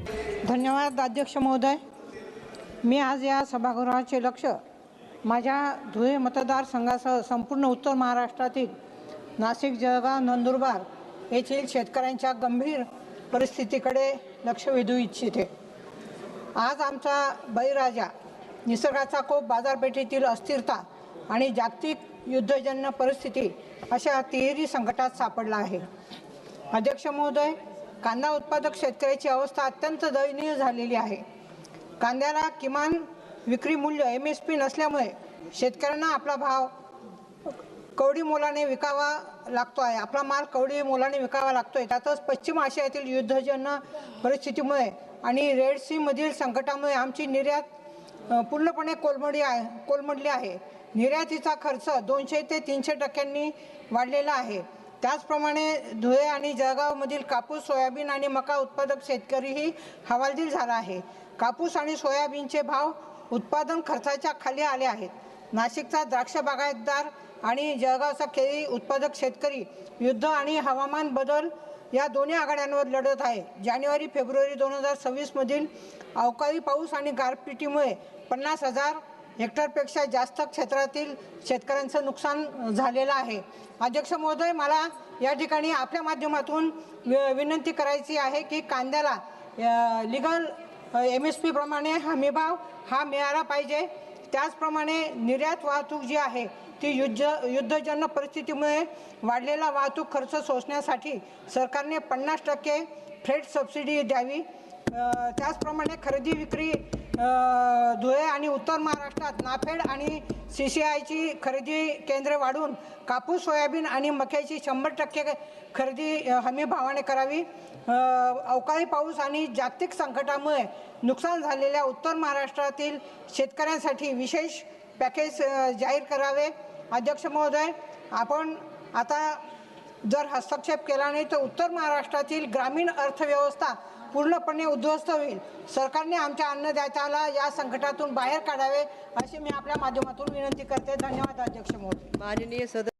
धन्यवाद अध्यक्ष महोदय। मी आज या सभागृहाचे लक्ष माझ्या धुळे मतदारसंघासह संपूर्ण उत्तर महाराष्ट्रातील नाशिक, जळगाव, नंदुरबार येथील शेतकऱ्यांच्या गंभीर परिस्थितीकडे लक्ष वेधू इच्छिते। आज आमचा बळीराजा, निसर्गाचा कोप, बाजारपेठेतील अस्थिरता आणि जागतिक युद्धजन्य परिस्थिती अशा तिहेरी संकटात सापडला आहे। अध्यक्ष महोदय, कांदा उत्पादक शेतकऱ्याची अवस्था अत्यंत दयनीय झालेली आहे। कांद्याला किमान विक्री मूल्य MSP नसल्यामुळे शेतकऱ्यांना आपला भाव कवडी मोलाने विकावा लागतो आहे। आपला माल कवडी मोलाने विकावा लागतोय। त्यातच पश्चिम आशियातील युद्धजन्य परिस्थितीमुळे आणि रेड सी मधील संकटामुळे आमची निर्यात पूर्णपणे कोलमडली आहे। निर्यातीचा खर्च 200 ते 300% वाढलेला आहे। त्याचप्रमाणे धुळे आणि जळगावमधील कापूस, सोयाबीन आणि मका उत्पादक शेतकरीही हवालदिल झाला आहे। कापूस आणि सोयाबीनचे भाव उत्पादन खर्चाच्या खाली आले आहेत। नाशिकचा द्राक्ष बागायतदार आणि जळगावचा केळी उत्पादक शेतकरी युद्ध आणि हवामान बदल या दोन्ही आघाड्यांवर लढत आहे। जानेवारी-फेब्रुवारी 2026 मधील अवकाळी पाऊस आणि गारपिटीमुळे 50,000 हेक्टरपेक्षा जास्त क्षेत्रातील शेतकऱ्यांचं नुकसान झालेलं आहे। अध्यक्ष महोदय, मला या ठिकाणी आपल्या माध्यमातून विनंती करायची आहे की कांद्याला लीगल MSP प्रमाणे हमीभाव हा मिळाला पाहिजे। त्याचप्रमाणे निर्यात वाहतूक जी आहे ती युद्धजन्य परिस्थितीमुळे वाढलेला वाहतूक खर्च सोसण्यासाठी सरकारने 50% फ्रेट सबसिडी द्यावी। त्याचप्रमाणे खरेदी विक्री धुळे आणि उत्तर महाराष्ट्रात नाफेड आणि CCIची खरेदी केंद्रे वाढवून कापूस, सोयाबीन आणि मक्याची 100% खरेदी हमी भावाने करावी। अवकाळी पाऊस आणि जागतिक संकटामुळे नुकसान झालेल्या उत्तर महाराष्ट्रातील शेतकऱ्यांसाठी विशेष पॅकेज जाहीर करावे। अध्यक्ष महोदय, आपण आता जर हस्तक्षेप केला नाही तर उत्तर महाराष्ट्रातील ग्रामीण अर्थव्यवस्था पूर्णपणे उद्ध्वस्त होईल। सरकारने आमच्या अन्नदात्याला या संकटातून बाहेर काढावे अशी मी आपल्या माध्यमातून विनंती करते। धन्यवाद अध्यक्ष महोदय। माननीय